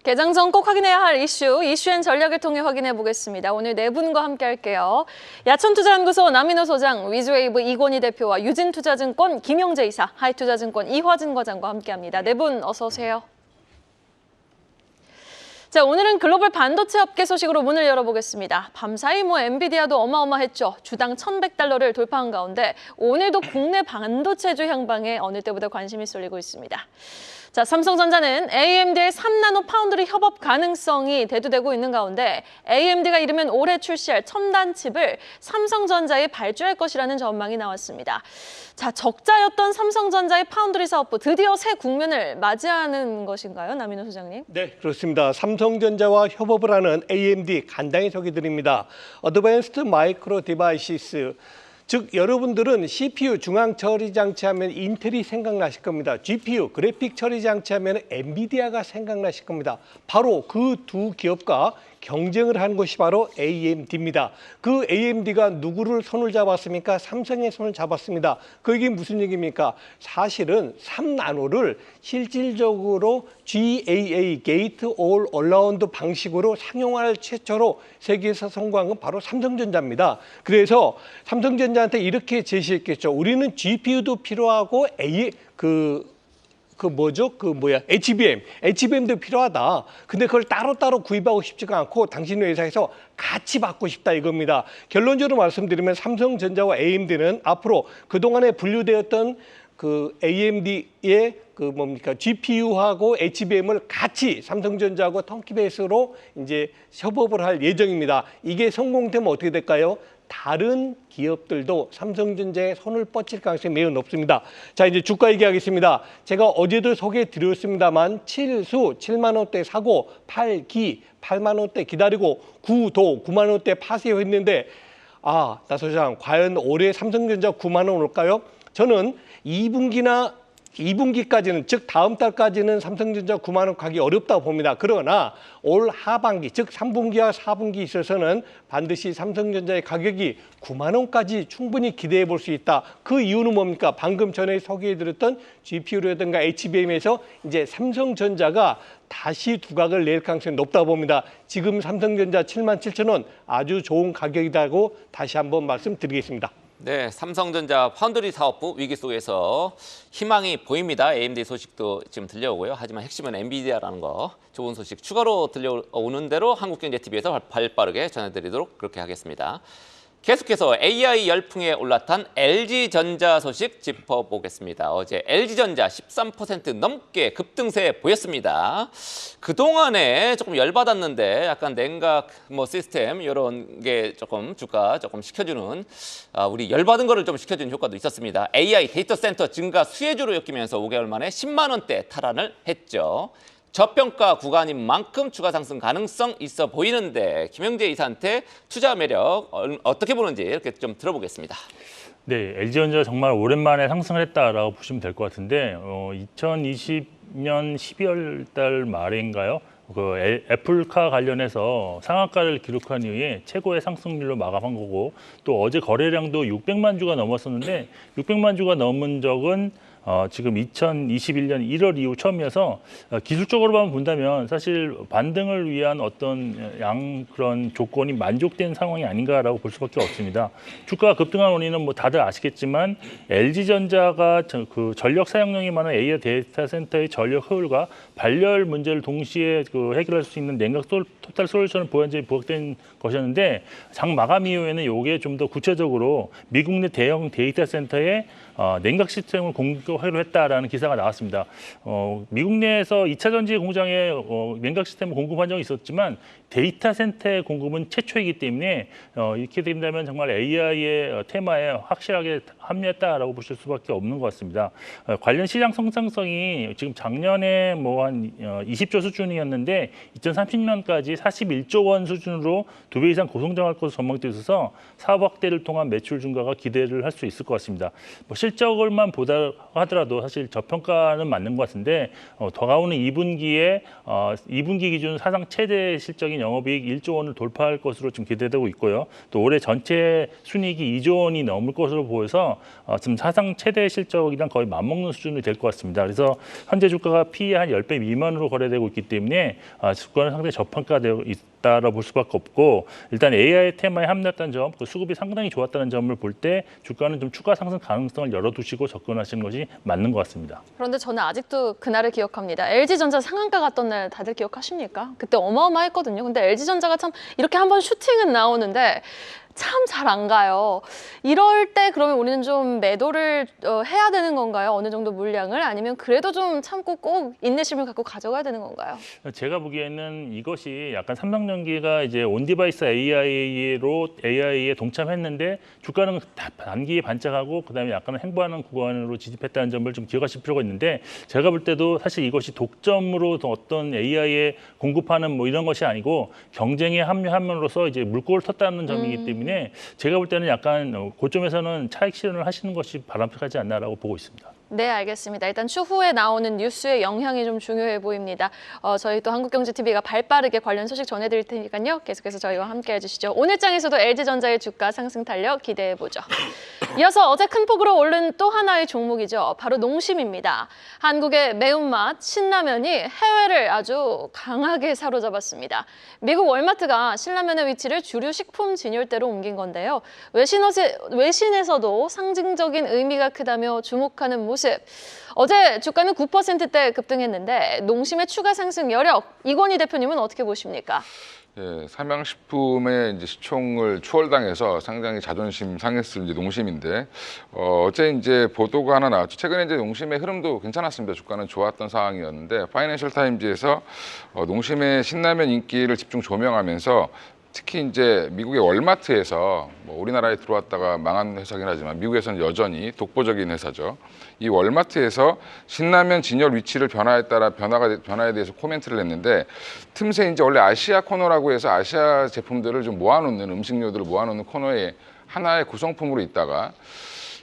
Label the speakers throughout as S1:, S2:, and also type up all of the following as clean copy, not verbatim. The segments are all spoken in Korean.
S1: 개장 전 꼭 확인해야 할 이슈앤 전략을 통해 확인해 보겠습니다. 오늘 네 분과 함께 할게요. 야천투자연구소 남인호 소장, 위즈웨이브 이권희 대표와 유진투자증권 김영재 이사, 하이투자증권 이화진 과장과 함께합니다. 네 분 어서 오세요. 자, 오늘은 글로벌 반도체 업계 소식으로 문을 열어보겠습니다. 밤사이 엔비디아도 어마어마했죠. 주당 $1,100를 돌파한 가운데 오늘도 국내 반도체주 향방에 어느 때보다 관심이 쏠리고 있습니다. 자, 삼성전자는 AMD의 3나노 파운드리 협업 가능성이 대두되고 있는 가운데 AMD가 이르면 올해 출시할 첨단 칩을 삼성전자에 발주할 것이라는 전망이 나왔습니다. 자, 적자였던 삼성전자의 파운드리 사업부 드디어 새 국면을 맞이하는 것인가요, 남인호 소장님?
S2: 네, 그렇습니다. 삼성전자와 협업을 하는 AMD 간단히 소개드립니다. 어드밴스드 마이크로 디바이시스, 즉 여러분들은 CPU 중앙 처리 장치 하면 인텔이 생각나실 겁니다. GPU 그래픽 처리 장치 하면 엔비디아가 생각나실 겁니다. 바로 그 두 기업과 경쟁을 하는 것이 바로 AMD입니다. 그 AMD가 누구를 손을 잡았습니까? 삼성의 손을 잡았습니다. 그게 무슨 얘기입니까? 사실은 3나노를 실질적으로 GAA, 게이트 올 얼라운드 방식으로 상용화를 최초로 세계에서 성공한 건 바로 삼성전자입니다. 그래서 삼성전자한테 이렇게 제시했겠죠. 우리는 GPU도 필요하고 HBM도 필요하다. 근데 그걸 따로따로 구입하고 싶지가 않고 당신 회사에서 같이 받고 싶다 이겁니다. 결론적으로 말씀드리면 삼성전자와 AMD는 앞으로 그동안에 분류되었던 AMD의 GPU하고 HBM을 같이 삼성전자하고 턴키베이스로 이제 협업을 할 예정입니다. 이게 성공되면 어떻게 될까요? 다른 기업들도 삼성전자에 손을 뻗칠 가능성이 매우 높습니다. 자, 이제 주가 얘기하겠습니다. 제가 어제도 소개해드렸습니다만 7만 원대 사고 8만 원대 기다리고 9만 원대 파세요 했는데 나 소장 과연 올해 삼성전자 9만 원 올까요? 저는 2분기까지는 즉 다음 달까지는 삼성전자 9만 원 가기 어렵다고 봅니다. 그러나 올 하반기 즉 3분기와 4분기 있어서는 반드시 삼성전자의 가격이 9만 원까지 충분히 기대해 볼 수 있다. 그 이유는 뭡니까? 방금 전에 소개해드렸던 GPU라든가 HBM에서 이제 삼성전자가 다시 두각을 낼 가능성이 높다고 봅니다. 지금 삼성전자 77,000원 아주 좋은 가격이라고 다시 한번 말씀드리겠습니다.
S3: 네, 삼성전자 파운드리 사업부 위기 속에서 희망이 보입니다. AMD 소식도 지금 들려오고요. 하지만 핵심은 엔비디아라는 거 좋은 소식 추가로 들려오는 대로 한국경제TV에서 발빠르게 전해드리도록 그렇게 하겠습니다. 계속해서 AI 열풍에 올라탄 LG전자 소식 짚어보겠습니다. 어제 LG전자 13% 넘게 급등세 보였습니다. 그동안에 조금 열받았는데 약간 냉각 시스템 이런 게 조금 주가 조금 식혀주는 우리 열받은 거를 좀 식혀주는 효과도 있었습니다. AI 데이터 센터 증가 수혜주로 엮이면서 5개월 만에 10만 원대 탈환을 했죠. 저평가 구간인 만큼 추가 상승 가능성 있어 보이는데 김영재 이사한테 투자 매력 어떻게 보는지 이렇게 좀 들어보겠습니다.
S4: 네, LG전자 정말 오랜만에 상승을 했다라고 보시면 될 것 같은데 2020년 12월 달 말인가요? 애플카 관련해서 상한가를 기록한 이후에 최고의 상승률로 마감한 거고 또 어제 거래량도 600만 주가 넘었었는데 600만 주가 넘은 적은 지금 2021년 1월 이후 처음이어서 기술적으로만 본다면 사실 반등을 위한 어떤 그런 조건이 만족된 상황이 아닌가라고 볼 수밖에 없습니다. 주가가 급등한 원인은 다들 아시겠지만 LG전자가 그 전력 사용량이 많은 AI 데이터 센터의 전력 효율과 발열 문제를 동시에 해결할 수 있는 냉각 토탈 솔루션을 부각된 것이었는데 장 마감 이후에는 이게 좀 더 구체적으로 미국 내 대형 데이터 센터에 냉각 시스템을 공급하기로 했다라는 기사가 나왔습니다. 미국 내에서 2차 전지 공장에 냉각 시스템을 공급한 적이 있었지만 데이터 센터의 공급은 최초이기 때문에 이렇게 된다면 정말 AI의 테마에 확실하게 합류했다라고 보실 수밖에 없는 것 같습니다. 관련 시장 성장성이 지금 작년에 한 20조 수준이었는데 2030년까지 41조 원 수준으로 2배 이상 고성장할 것으로 전망되어 있어서 사업 확대를 통한 매출 증가가 기대를 할 수 있을 것 같습니다. 실적을만 보다 하더라도 사실 저평가는 맞는 것 같은데 다가오는 2분기에 2분기 기준 사상 최대 실적인 영업이익 1조 원을 돌파할 것으로 좀 기대되고 있고요. 또 올해 전체 순이익이 2조 원이 넘을 것으로 보여서 지금 사상 최대 실적이랑 거의 맞먹는 수준이 될 것 같습니다. 그래서 현재 주가가 PE 한 10배 미만으로 거래되고 있기 때문에 주가는 상당히 저평가되어 있다라고 볼 수밖에 없고 일단 AI 테마에 합류했다는 점, 그 수급이 상당히 좋았다는 점을 볼 때 주가는 좀 추가 상승 가능성을 열어두시고 접근하시는 것이 맞는 것 같습니다.
S1: 그런데 저는 아직도 그날을 기억합니다. LG전자 상한가 갔던 날 다들 기억하십니까? 그때 어마어마했거든요. 근데 LG전자가 참 이렇게 한번 슈팅은 나오는데 참 잘 안 가요. 이럴 때 그러면 우리는 좀 매도를 해야 되는 건가요? 어느 정도 물량을? 아니면 그래도 좀 참고 꼭 인내심을 갖고 가져가야 되는 건가요?
S4: 제가 보기에는 이것이 약간 삼성전기가 이제 온디바이스 AI에 동참했는데 주가는 단기에 반짝하고 그다음에 약간 횡보하는 구간으로 진입했다는 점을 좀 기억하실 필요가 있는데 제가 볼 때도 사실 이것이 독점으로 어떤 AI에 공급하는 뭐 이런 것이 아니고 경쟁에 합류함으로써 이제 물꼬를 텄다는 점이기 때문에 제가 볼 때는 약간 고점에서는 차익 실현을 하시는 것이 바람직하지 않나라고 보고 있습니다.
S1: 네, 알겠습니다. 일단 추후에 나오는 뉴스의 영향이 좀 중요해 보입니다. 저희 또 한국경제TV가 발빠르게 관련 소식 전해드릴 테니까요. 계속해서 저희와 함께 해주시죠. 오늘 장에서도 LG전자의 주가 상승 탄력 기대해보죠. 이어서 어제 큰 폭으로 오른 또 하나의 종목이죠. 바로 농심입니다. 한국의 매운맛 신라면이 해외를 아주 강하게 사로잡았습니다. 미국 월마트가 신라면의 위치를 주류 식품 진열대로 옮긴 건데요. 외신에서도 상징적인 의미가 크다며 주목하는 모습. 어제 주가는 9%대 급등했는데 농심의 추가 상승 여력, 이건희 대표님은 어떻게 보십니까?
S5: 예, 삼양식품의 이제 시총을 추월당해서 상당히 자존심 상했을 이제 농심인데 어제 이제 보도가 하나 나왔죠. 최근에 이제 농심의 흐름도 괜찮았습니다. 주가는 좋았던 상황이었는데 파이낸셜 타임즈에서 농심의 신라면 인기를 집중 조명하면서 특히 이제 미국의 월마트에서 뭐 우리나라에 들어왔다가 망한 회사긴 하지만 미국에서는 여전히 독보적인 회사죠. 이 월마트에서 신라면 진열 위치를 변화에 대해서 코멘트를 했는데 틈새 이제 원래 아시아 코너라고 해서 아시아 제품들을 좀 모아놓는 음식료들을 모아놓는 코너에 하나의 구성품으로 있다가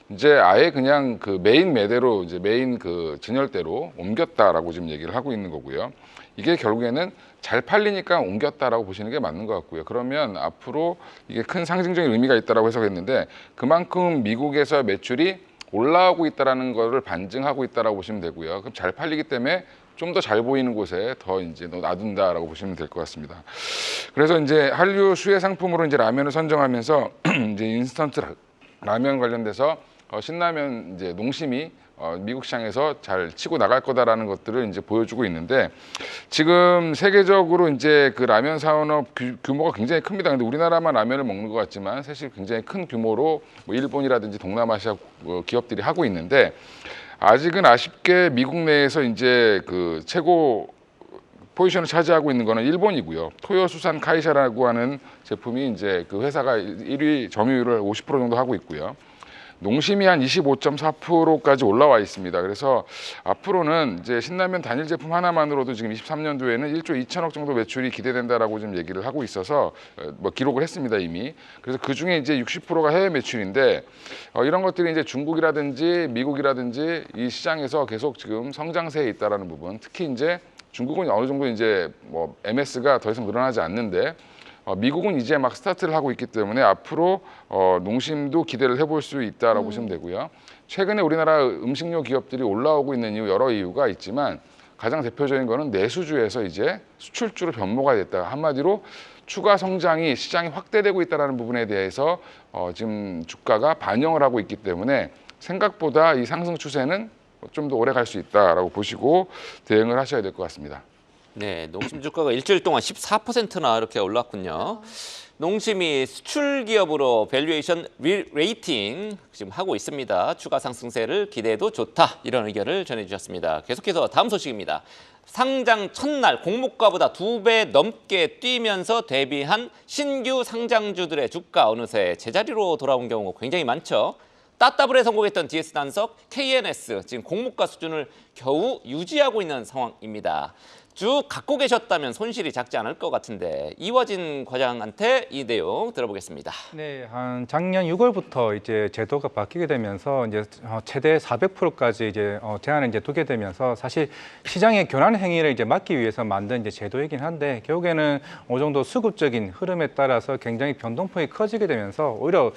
S5: 이제 아예 그냥 그 메인 매대로 이제 메인 그 진열대로 옮겼다라고 지금 얘기를 하고 있는 거고요. 이게 결국에는 잘 팔리니까 옮겼다라고 보시는 게 맞는 것 같고요. 그러면 앞으로 이게 큰 상징적인 의미가 있다라고 해석했는데 그만큼 미국에서 매출이 올라오고 있다라는 거를 반증하고 있다라고 보시면 되고요. 그럼 잘 팔리기 때문에 좀 더 잘 보이는 곳에 더 이제 놔둔다라고 보시면 될 것 같습니다. 그래서 이제 한류 수혜 상품으로 이제 라면을 선정하면서 이제 인스턴트 라면 관련돼서 신라면 이제 농심이 미국 시장에서 잘 치고 나갈 거다라는 것들을 이제 보여주고 있는데 지금 세계적으로 이제 그 라면 산업 규모가 굉장히 큽니다. 근데 우리나라만 라면을 먹는 것 같지만 사실 굉장히 큰 규모로 뭐 일본이라든지 동남아시아 기업들이 하고 있는데 아직은 아쉽게 미국 내에서 이제 그 최고 포지션을 차지하고 있는 거는 일본이고요. 토요 수산 카이샤라고 하는 제품이 이제 그 회사가 1위 점유율을 50% 정도 하고 있고요. 농심이 한 25.4%까지 올라와 있습니다. 그래서 앞으로는 이제 신라면 단일 제품 하나만으로도 지금 23년도에는 1조 2천억 정도 매출이 기대된다라고 지금 얘기를 하고 있어서 뭐 기록을 했습니다 이미. 그래서 그 중에 이제 60%가 해외 매출인데 이런 것들이 이제 중국이라든지 미국이라든지 이 시장에서 계속 지금 성장세에 있다라는 부분, 특히 이제 중국은 어느 정도 이제 뭐 MS가 더 이상 늘어나지 않는데. 미국은 이제 막 스타트를 하고 있기 때문에 앞으로 농심도 기대를 해볼 수 있다라고 보시면 되고요. 최근에 우리나라 음식료 기업들이 올라오고 있는 여러 이유가 있지만 가장 대표적인 거는 내수주에서 이제 수출주로 변모가 됐다. 한마디로 추가 성장이 시장이 확대되고 있다는 부분에 대해서 지금 주가가 반영을 하고 있기 때문에 생각보다 이 상승 추세는 좀 더 오래 갈 수 있다라고 보시고 대응을 하셔야 될 것 같습니다.
S3: 네, 농심 주가가 일주일 동안 14%나 이렇게 올랐군요. 농심이 수출 기업으로 밸류에이션 레이팅 지금 하고 있습니다. 추가 상승세를 기대해도 좋다. 이런 의견을 전해주셨습니다. 계속해서 다음 소식입니다. 상장 첫날 공모가보다 2배 넘게 뛰면서 데뷔한 신규 상장주들의 주가 어느새 제자리로 돌아온 경우가 굉장히 많죠. 따따블에 성공했던 DS단석, KNS 지금 공모가 수준을 겨우 유지하고 있는 상황입니다. 쭉 갖고 계셨다면 손실이 작지 않을 것 같은데 이화진 과장한테 이 내용 들어보겠습니다.
S6: 네, 한 작년 6월부터 이제 제도가 바뀌게 되면서 이제 최대 400%까지 이제 제한을 이제 두게 되면서 사실 시장의 교란 행위를 이제 막기 위해서 만든 이제 제도이긴 한데 결국에는 어느 정도 수급적인 흐름에 따라서 굉장히 변동폭이 커지게 되면서 오히려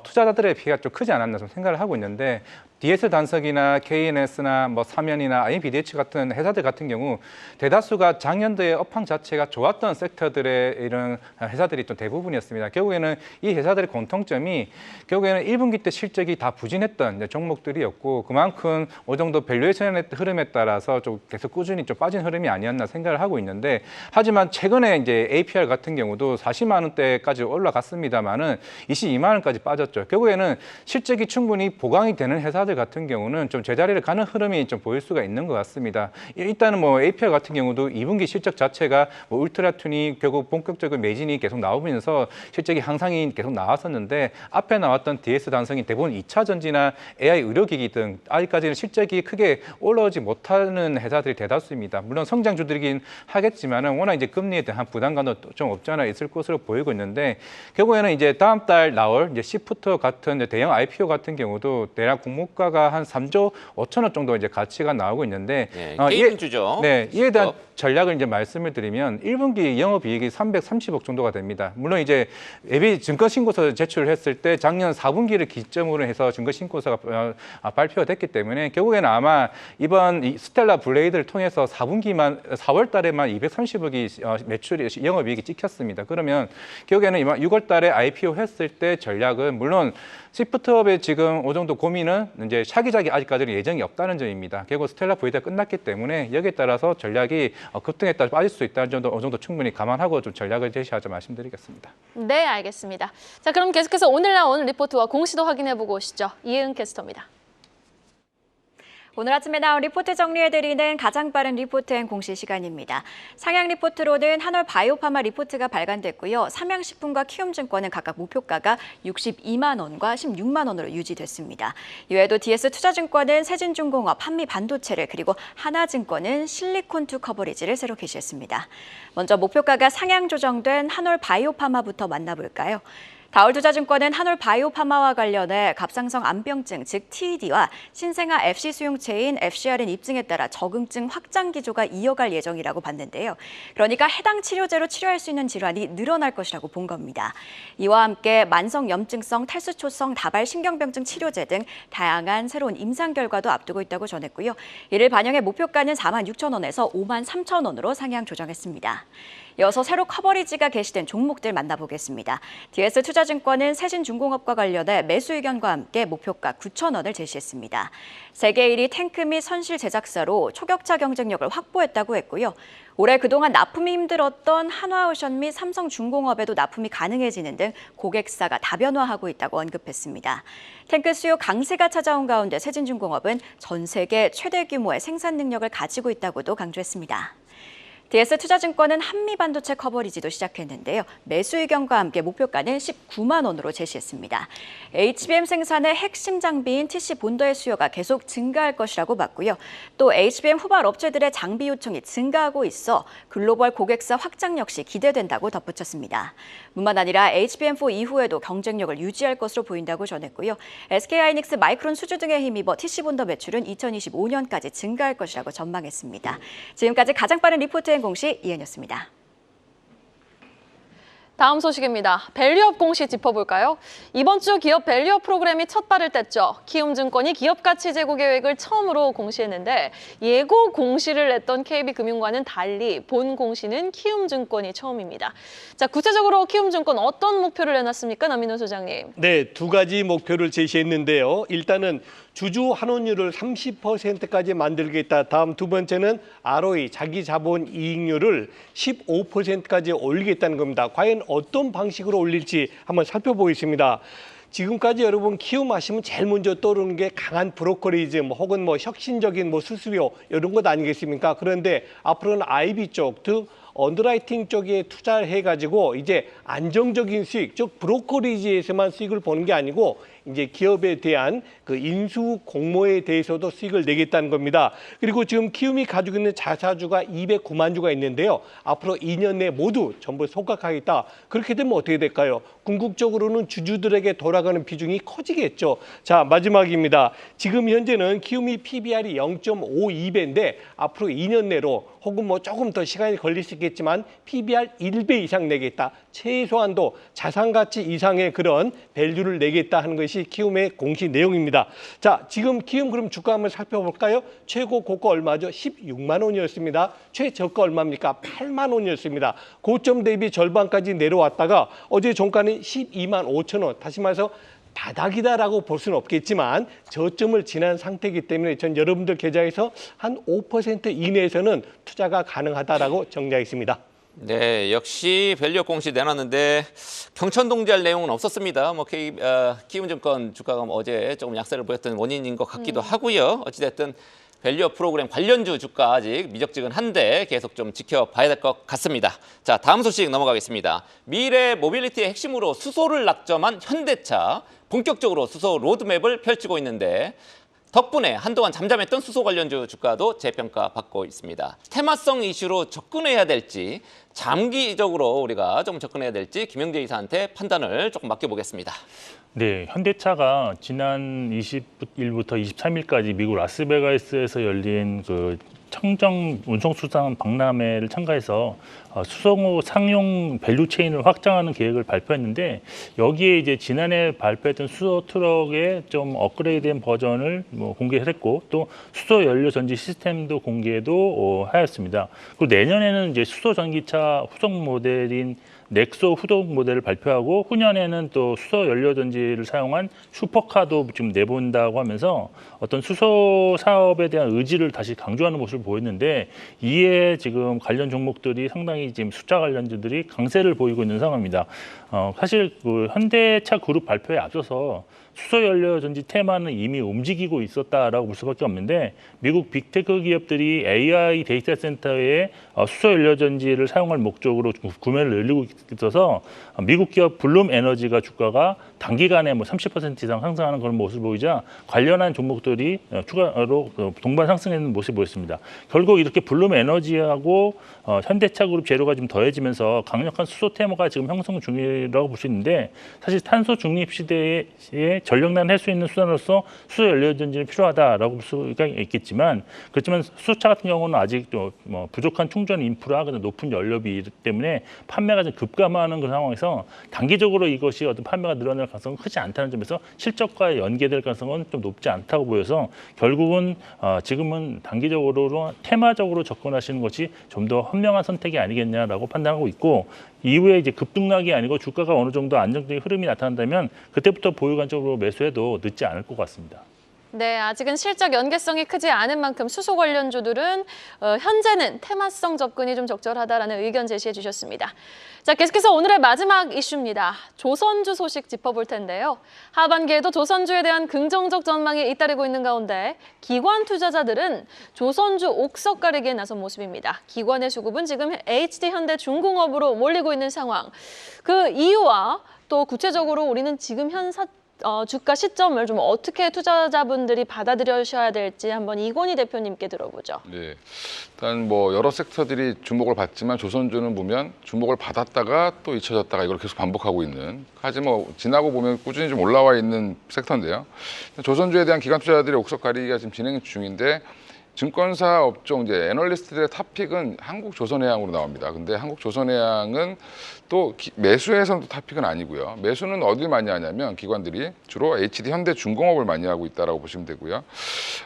S6: 투자자들의 피해가 좀 크지 않았나 좀 생각을 하고 있는데. DS 단석이나 KNS나 뭐 사면이나 IBDH 같은 회사들 같은 경우 대다수가 작년도에 업황 자체가 좋았던 섹터들의 이런 회사들이 좀 대부분이었습니다. 결국에는 이 회사들의 공통점이 결국에는 1분기 때 실적이 다 부진했던 종목들이었고 그만큼 어느 정도 밸류에이션의 흐름에 따라서 좀 계속 꾸준히 좀 빠진 흐름이 아니었나 생각을 하고 있는데 하지만 최근에 이제 APR 같은 경우도 40만 원대까지 올라갔습니다만은 22만 원까지 빠졌죠. 결국에는 실적이 충분히 보강이 되는 회사들 같은 경우는 좀 제자리를 가는 흐름이 좀 보일 수가 있는 것 같습니다. 일단은 뭐 APR 같은 경우도 2분기 실적 자체가 뭐 울트라툰이 결국 본격적인 매진이 계속 나오면서 실적이 향상이 계속 나왔었는데 앞에 나왔던 DS 단성이 대부분 2차 전지나 AI 의료기기 등 아직까지는 실적이 크게 올라오지 못하는 회사들이 대다수입니다. 물론 성장주들이긴 하겠지만은 워낙 이제 금리에 대한 부담감도 좀 없지 않아 있을 것으로 보이고 있는데 결국에는 이제 다음 달 나올 이제 시프트 같은 이제 대형 IPO 같은 경우도 대략 공모가가 한 3조 5천억 정도 이제 가치가 나오고 있는데
S3: 게임주죠.
S6: 네, 이에 대한 전략을 이제 말씀을 드리면 1분기 영업이익이 330억 정도가 됩니다. 물론 이제 예비 증거신고서 제출을 했을 때 작년 4분기를 기점으로 해서 증거신고서가 발표가 됐기 때문에 결국에는 아마 이번 이 스텔라 블레이드를 통해서 4월 달에만 230억이 매출이 영업이익이 찍혔습니다. 그러면 결국에는 6월 달에 IPO 했을 때 전략은 물론 시프트업의 지금 어느 정도 고민은 이제 차기작이 아직까지는 예정이 없다는 점입니다. 결국 스텔라 블레이드가 끝났기 때문에 여기에 따라서 전략이 급등에 따라 빠질 수 있다는 점도 어느 정도 충분히 감안하고 좀 전략을 제시하자 말씀드리겠습니다.
S1: 네, 알겠습니다. 자, 그럼 계속해서 오늘 나온 리포트와 공시도 확인해보고 오시죠. 이은 캐스터입니다.
S7: 오늘 아침에 나온 리포트 정리해드리는 가장 빠른 리포트 앤 공시 시간입니다. 상향 리포트로는 한올 바이오파마 리포트가 발간됐고요. 삼양식품과 키움증권은 각각 목표가가 62만 원과 16만 원으로 유지됐습니다. 이외에도 DS투자증권은 세진중공업, 한미반도체를 그리고 하나증권은 실리콘2 커버리지를 새로 게시했습니다. 먼저 목표가가 상향 조정된 한올 바이오파마부터 만나볼까요? 다올투자증권은 한올 바이오파마와 관련해 갑상선 암병증, 즉 TED와 신생아 FC 수용체인 FCRN 입증에 따라 적응증 확장 기조가 이어갈 예정이라고 봤는데요. 그러니까 해당 치료제로 치료할 수 있는 질환이 늘어날 것이라고 본 겁니다. 이와 함께 만성염증성, 탈수초성, 다발 신경병증 치료제 등 다양한 새로운 임상 결과도 앞두고 있다고 전했고요. 이를 반영해 목표가는 4만 6천 원에서 5만 3천 원으로 상향 조정했습니다. 이어서 새로 커버리지가 게시된 종목들 만나보겠습니다. DS투자증권은 세진중공업과 관련해 매수 의견과 함께 목표가 9천 원을 제시했습니다. 세계 1위 탱크 및 선실 제작사로 초격차 경쟁력을 확보했다고 했고요. 올해 그동안 납품이 힘들었던 한화오션 및 삼성중공업에도 납품이 가능해지는 등 고객사가 다변화하고 있다고 언급했습니다. 탱크 수요 강세가 찾아온 가운데 세진중공업은 전 세계 최대 규모의 생산 능력을 가지고 있다고도 강조했습니다. DS투자증권은 한미반도체 커버리지도 시작했는데요. 매수 의견과 함께 목표가는 19만 원으로 제시했습니다. HBM 생산의 핵심 장비인 TC 본더의 수요가 계속 증가할 것이라고 봤고요. 또 HBM 후발 업체들의 장비 요청이 증가하고 있어 글로벌 고객사 확장 역시 기대된다고 덧붙였습니다. 뿐만 아니라 HBM4 이후에도 경쟁력을 유지할 것으로 보인다고 전했고요. SK하이닉스, 마이크론 수주 등에 힘입어 TC 본더 매출은 2025년까지 증가할 것이라고 전망했습니다. 지금까지 가장 빠른 리포트 공시 이은이었습니다.
S1: 다음 소식입니다. 밸류업 공시 짚어볼까요? 이번 주 기업 밸류업 프로그램이 첫 발을 뗐죠. 키움증권이 기업가치 제고 계획을 처음으로 공시했는데 예고 공시를 냈던 KB금융과는 달리 본 공시는 키움증권이 처음입니다. 자, 구체적으로 키움증권 어떤 목표를 내놨습니까? 남민호 소장님.
S2: 네, 두 가지 목표를 제시했는데요. 일단은 주주 환원율을 30%까지 만들겠다. 다음 두 번째는 ROE, 자기 자본 이익률을 15%까지 올리겠다는 겁니다. 과연 어떤 방식으로 올릴지 한번 살펴보겠습니다. 지금까지 여러분 키움 하시면 제일 먼저 떠오르는 게 강한 브로커리즘 혹은 뭐 혁신적인 뭐 수수료 이런 것 아니겠습니까? 그런데 앞으로는 IB 쪽, 즉 언더라이팅 쪽에 투자를 해가지고 이제 안정적인 수익, 즉 브로커리지에서만 수익을 보는 게 아니고 이제 기업에 대한 그 인수 공모에 대해서도 수익을 내겠다는 겁니다. 그리고 지금 키움이 가지고 있는 자사주가 209만 주가 있는데요. 앞으로 2년 내 모두 전부 소각하겠다. 그렇게 되면 어떻게 될까요? 궁극적으로는 주주들에게 돌아가는 비중이 커지겠죠. 자, 마지막입니다. 지금 현재는 키움이 PBR이 0.52배인데 앞으로 2년 내로 혹은 뭐 조금 더 시간이 걸릴 수 있겠지만 PBR 1배 이상 내겠다. 최소한도 자산가치 이상의 그런 밸류를 내겠다 하는 것이 키움의 공시 내용입니다. 자, 지금 키움 그럼 주가 한번 살펴볼까요? 최고 고가 얼마죠? 16만 원이었습니다. 최저가 얼마입니까? 8만 원이었습니다. 고점 대비 절반까지 내려왔다가 어제 종가는 12만 5천 원. 다시 말해서 바닥이다라고 볼 수는 없겠지만 저점을 지난 상태이기 때문에 전 여러분들 계좌에서 한 5% 이내에서는 투자가 가능하다라고 정리하겠습니다.
S3: 네, 역시 밸류업 공시 내놨는데 경천동지할 내용은 없었습니다. 뭐 키움증권 주가가 어제 조금 약세를 보였던 원인인 것 같기도 하고요. 어찌됐든 밸류업 프로그램 관련주 주가 아직 미적지근한데 계속 좀 지켜봐야 될 것 같습니다. 자, 다음 소식 넘어가겠습니다. 미래 모빌리티의 핵심으로 수소를 낙점한 현대차 본격적으로 수소 로드맵을 펼치고 있는데 덕분에 한동안 잠잠했던 수소 관련주 주가도 재평가받고 있습니다. 테마성 이슈로 접근해야 될지 장기적으로 우리가 좀 접근해야 될지 김영재 이사한테 판단을 조금 맡겨보겠습니다.
S4: 네, 현대차가 지난 20일부터 23일까지 미국 라스베가스에서 열린 그 청정 운송수산 박람회를 참가해서 수소 상용 밸류 체인을 확장하는 계획을 발표했는데 여기에 이제 지난해 발표했던 수소 트럭의 좀 업그레이드된 버전을 공개했고 또 수소 연료 전지 시스템도 공개도 하였습니다. 그리고 내년에는 이제 수소 전기차 후속 모델인 넥소 후속 모델을 발표하고 후년에는 또 수소 연료 전지를 사용한 슈퍼카도 지금 내본다고 하면서 어떤 수소 사업에 대한 의지를 다시 강조하는 모습을 보였는데 이에 지금 관련 종목들이 상당히 지금 숫자 관련주들이 강세를 보이고 있는 상황입니다. 사실 그 현대차 그룹 발표에 앞서서 수소 연료 전지 테마는 이미 움직이고 있었다라고 볼 수밖에 없는데 미국 빅테크 기업들이 AI 데이터 센터에 수소 연료 전지를 사용할 목적으로 구매를 늘리고 있어서 미국 기업 블룸 에너지가 주가가 단기간에 30% 이상 상승하는 그런 모습을 보이자 관련한 종목들이 추가로 동반 상승하는 모습을 보였습니다. 결국 이렇게 블룸 에너지하고 현대차 그룹 재료가 좀 더해지면서 강력한 수소 테마가 지금 형성 중이라고 볼 수 있는데 사실 탄소 중립 시대에 전력난을 할 수 있는 수단으로서 수소 연료 전지는 필요하다라고 볼 수가 있겠지만 그렇지만 수소차 같은 경우는 아직 또 부족한 충전 인프라, 높은 연료비 때문에 판매가 좀 급감하는 그런 상황에서 단기적으로 이것이 어떤 판매가 늘어날 가능성은 크지 않다는 점에서 실적과 연계될 가능성은 좀 높지 않다고 보여서 결국은 지금은 단기적으로 테마적으로 접근하시는 것이 좀 더 현명한 선택이 아니겠냐라고 판단하고 있고 이후에 이제 급등락이 아니고 주가가 어느 정도 안정적인 흐름이 나타난다면 그때부터 보유관적으로 매수해도 늦지 않을 것 같습니다.
S1: 네, 아직은 실적 연계성이 크지 않은 만큼 수소 관련주들은 현재는 테마성 접근이 좀 적절하다라는 의견 제시해 주셨습니다. 자, 계속해서 오늘의 마지막 이슈입니다. 조선주 소식 짚어볼 텐데요. 하반기에도 조선주에 대한 긍정적 전망이 잇따르고 있는 가운데 기관 투자자들은 조선주 옥석 가리기에 나선 모습입니다. 기관의 수급은 지금 HD현대중공업으로 몰리고 있는 상황. 그 이유와 또 구체적으로 우리는 지금 주가 시점을 좀 어떻게 투자자분들이 받아들여셔야 될지 한번 이건희 대표님께 들어보죠.
S5: 네, 일단 여러 섹터들이 주목을 받지만 조선주는 보면 주목을 받았다가 또 잊혀졌다가 이걸 계속 반복하고 있는. 하지만 지나고 보면 꾸준히 좀 올라와 있는 섹터인데요. 조선주에 대한 기관 투자자들의 옥석 가리기가 지금 진행 중인데. 증권사 업종 이제 애널리스트들의 탑픽은 한국조선해양으로 나옵니다. 근데 한국조선해양은 또 매수에서는 또 탑픽은 아니고요. 매수는 어딜 많이 하냐면 기관들이 주로 HD현대중공업을 많이 하고 있다라고 보시면 되고요.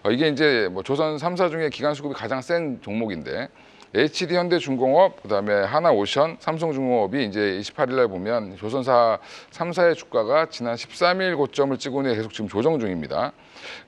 S5: 이게 이제 조선 3사 중에 기관 수급이 가장 센 종목인데 HD현대중공업, 그다음에 하나오션, 삼성중공업이 이제 28일 날 보면 조선사 3사의 주가가 지난 13일 고점을 찍은 후에 계속 지금 조정 중입니다.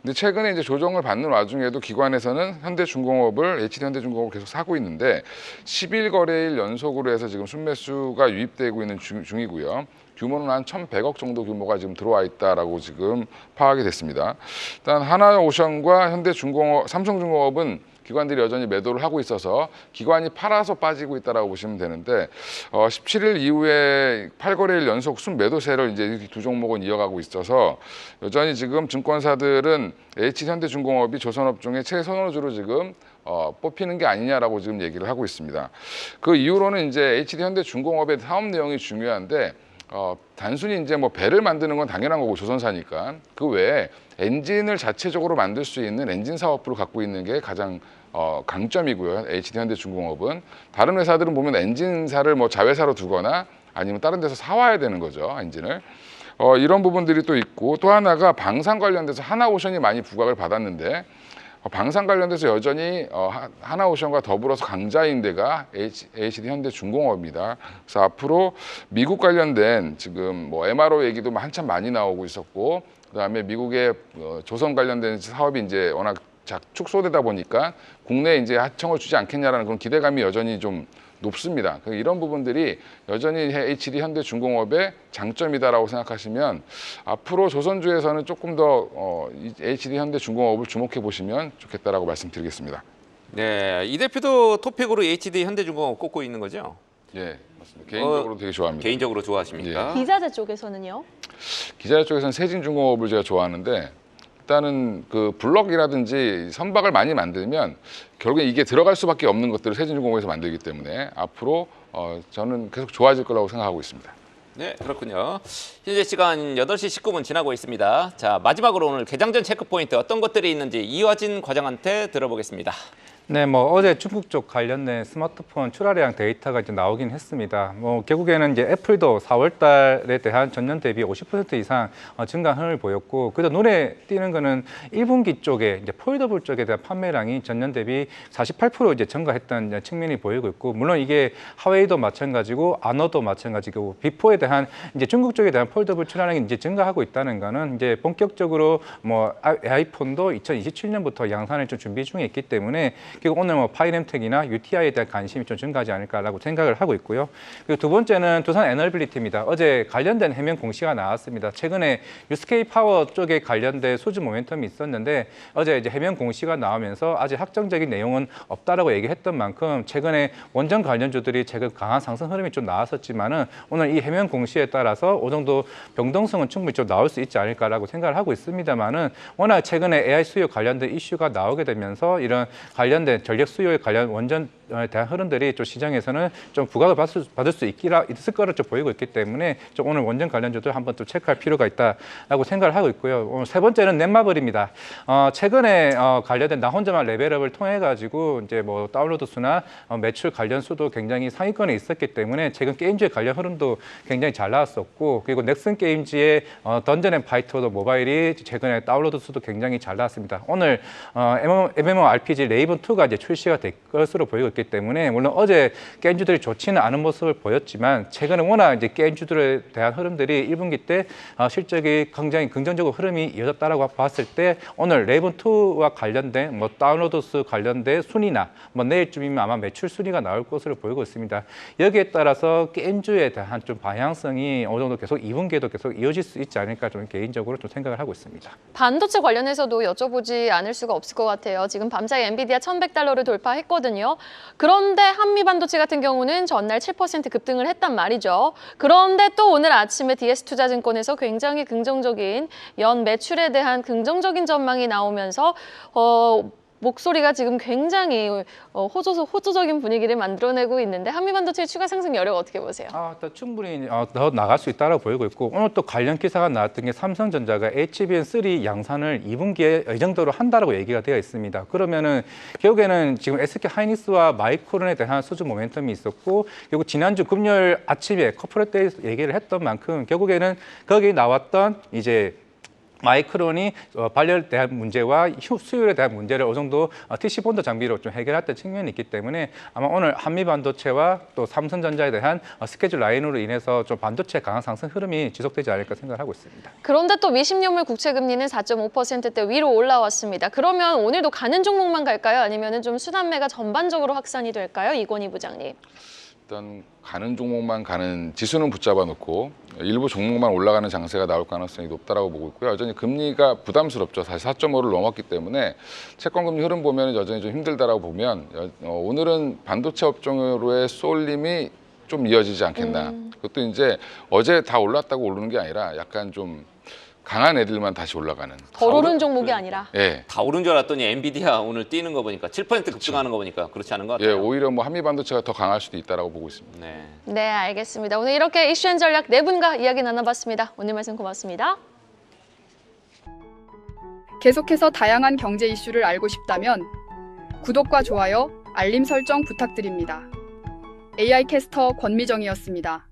S5: 근데 최근에 이제 조정을 받는 와중에도 기관에서는 현대중공업을 HD현대중공업을 계속 사고 있는데 10일 거래일 연속으로 해서 지금 순매수가 유입되고 있는 중이고요. 규모는 한 1,100억 정도 규모가 지금 들어와 있다라고 지금 파악이 됐습니다. 일단 하나오션과 현대중공업, 삼성중공업은 기관들이 여전히 매도를 하고 있어서 기관이 팔아서 빠지고 있다라고 보시면 되는데 17일 이후에 8거래일 연속 순매도세를 이제 이 두 종목은 이어가고 있어서 여전히 지금 증권사들은 HD현대중공업이 조선업 중에 최선호주로 지금 뽑히는 게 아니냐라고 지금 얘기를 하고 있습니다. 그 이후로는 이제 HD현대중공업의 사업 내용이 중요한데 단순히 이제 뭐 배를 만드는 건 당연한 거고 조선사니까 그 외에 엔진을 자체적으로 만들 수 있는 엔진 사업부를 갖고 있는 게 가장 강점이고요. HD현대중공업은 다른 회사들은 보면 엔진사를 뭐 자회사로 두거나 아니면 다른 데서 사와야 되는 거죠, 엔진을. 이런 부분들이 또 있고 또 하나가 방산 관련돼서 하나오션이 많이 부각을 받았는데 방산 관련돼서 여전히 하나오션과 더불어서 강자인 데가 HD현대중공업입니다. 그래서 앞으로 미국 관련된 지금 뭐 MRO 얘기도 한참 많이 나오고 있었고 그다음에 미국의 조선 관련된 사업이 이제 워낙 축소되다 보니까 국내에 이제 하청을 주지 않겠냐라는 그런 기대감이 여전히 좀 높습니다. 이런 부분들이 여전히 HD현대중공업의 장점이다라고 생각하시면 앞으로 조선주에서는 조금 더 HD현대중공업을 주목해 보시면 좋겠다라고 말씀드리겠습니다.
S3: 네, 이 대표도 토픽으로 HD현대중공업 꼽고 있는 거죠?
S5: 예, 맞습니다. 개인적으로 되게 좋아합니다.
S3: 개인적으로 좋아하십니까?
S1: 기자재 쪽에서는요?
S5: 기자재 쪽에서는 세진중공업을 제가 좋아하는데 일단은 그 블럭이라든지 선박을 많이 만들면 결국에 이게 들어갈 수밖에 없는 것들을 세진중공업에서 만들기 때문에 앞으로 저는 계속 좋아질 거라고 생각하고 있습니다.
S3: 네, 그렇군요. 현재 시간 8시 19분 지나고 있습니다. 자, 마지막으로 오늘 개장 전 체크 포인트 어떤 것들이 있는지 이화진 과장한테 들어보겠습니다.
S6: 네, 뭐 어제 중국 쪽 관련된 스마트폰 출하량 데이터가 이제 나오긴 했습니다. 뭐 결국에는 이제 애플도 4월 달에 대한 전년 대비 50% 이상 증가 흐름을 보였고, 그래도 눈에 띄는 거는 1분기 쪽에 이제 폴더블 쪽에 대한 판매량이 전년 대비 48% 이제 증가했던 측면이 보이고 있고, 물론 이게 하웨이도 마찬가지고 아너도 마찬가지고 비포에 대한 이제 중국 쪽에 대한 폴더블 출하량이 이제 증가하고 있다는 거는 이제 본격적으로 뭐 아이폰도 2027년부터 양산을 좀 준비 중에 있기 때문에 그리고 오늘 뭐 파이nem텍이나 UTI에 대한 관심이 좀 증가하지 않을까라고 생각을 하고 있고요. 그리고 두 번째는 두산 에너빌리티입니다. 어제 관련된 해명 공시가 나왔습니다. 최근에 유스케이 파워 쪽에 관련된 수주 모멘텀이 있었는데 어제 이제 해명 공시가 나오면서 아직 확정적인 내용은 없다라고 얘기했던 만큼 최근에 원전 관련주들이 최근 강한 상승 흐름이 좀 나왔었지만은 오늘 이 해명 공시에 따라서 어느 정도 병동성은 충분히 좀 나올 수 있지 않을까라고 생각을 하고 있습니다만은 워낙 최근에 AI 수요 관련된 이슈가 나오게 되면서 이런 관련된 전력 수요에 관련 원전에 대한 흐름들이 좀 시장에서는 좀 부각을 받을 수 있을 거를 좀 보이고 있기 때문에 좀 오늘 원전 관련주들 한번 또 체크할 필요가 있다라고 생각을 하고 있고요. 오늘 세 번째는 넷마블입니다. 최근에 관련된 나 혼자만 레벨업을 통해 가지고 이제 뭐 다운로드 수나 매출 관련 수도 굉장히 상위권에 있었기 때문에 최근 게임즈의 관련 흐름도 굉장히 잘 나왔었고, 그리고 넥슨 게임즈의 던전 앤 파이터도 모바일이 최근에 다운로드 수도 굉장히 잘 나왔습니다. 오늘 MMORPG 레이븐 2가 이제 출시가 될 것으로 보이고 있기 때문에 물론 어제 게임주들이 좋지는 않은 모습을 보였지만 최근에 워낙 이제 게임주들에 대한 흐름들이 1분기 때 실적이 굉장히 긍정적으로 흐름이 이어졌다라고 봤을 때 오늘 레이븐 2와 관련된 뭐 다운로드 수 관련된 순위나 뭐 내일쯤이면 아마 매출 순위가 나올 것으로 보이고 있습니다. 여기에 따라서 게임주에 대한 좀 방향성이 어느 정도 계속 2분기에도 계속 이어질 수 있지 않을까 좀 개인적으로 좀 생각을 하고 있습니다.
S1: 반도체 관련해서도 여쭤보지 않을 수가 없을 것 같아요. 지금 밤사이 엔비디아 1,100달러를 돌파했거든요. 그런데 한미반도체 같은 경우는 전날 7% 급등을 했단 말이죠. 그런데 또 오늘 아침에 DS투자증권에서 굉장히 긍정적인 연 매출에 대한 긍정적인 전망이 나오면서 목소리가 지금 굉장히 호조적인 분위기를 만들어내고 있는데 한미반도체의 추가 상승 여력 어떻게 보세요?
S6: 또 충분히 더 나갈 수 있다고 보이고 있고, 오늘 또 관련 기사가 나왔던 게 삼성전자가 HBM3 양산을 2분기에 이 정도로 한다라고 얘기가 되어 있습니다. 그러면은 결국에는 지금 SK 하이닉스와 마이크론에 대한 수주 모멘텀이 있었고, 그리고 지난주 금요일 아침에 커퍼레이트 때에서 얘기를 했던 만큼 결국에는 거기 나왔던 이제 마이크론이 발열에 대한 문제와 수율에 대한 문제를 어느 정도 TC 본드 장비로 좀 해결했던 측면이 있기 때문에 아마 오늘 한미 반도체와 또 삼성전자에 대한 스케줄 라인으로 인해서 좀 반도체 강한 상승 흐름이 지속되지 않을까 생각을 하고 있습니다.
S1: 그런데 또 미십년물 국채 금리는 4.5%대 위로 올라왔습니다. 그러면 오늘도 가는 종목만 갈까요? 아니면 좀 수단매가 전반적으로 확산이 될까요? 이건희 부장님.
S5: 일단 가는 종목만 가는 지수는 붙잡아 놓고 일부 종목만 올라가는 장세가 나올 가능성이 높다라고 보고 있고요. 여전히 금리가 부담스럽죠. 사실 4.5를 넘었기 때문에 채권 금리 흐름 보면 여전히 좀 힘들다라고 보면 오늘은 반도체 업종으로의 쏠림이 좀 이어지지 않겠나. 그것도 이제 어제 다 올랐다고 오르는 게 아니라 약간 좀 강한 애들만 다시 올라가는.
S1: 덜 오른 종목이 아니라.
S5: 예.
S3: 다 오른 줄 알았더니 엔비디아 오늘 뛰는 거 보니까 7% 급등하는 거 보니까 그렇지 않은 것 같아요.
S5: 예, 오히려 뭐 한미 반도체가 더 강할 수도 있다라고 보고 있습니다.
S3: 네.
S1: 네, 알겠습니다. 오늘 이렇게 이슈앤 전략 네 분과 이야기 나눠봤습니다. 오늘 말씀 고맙습니다.
S8: 계속해서 다양한 경제 이슈를 알고 싶다면 구독과 좋아요, 알림 설정 부탁드립니다. AI 캐스터 권미정이었습니다.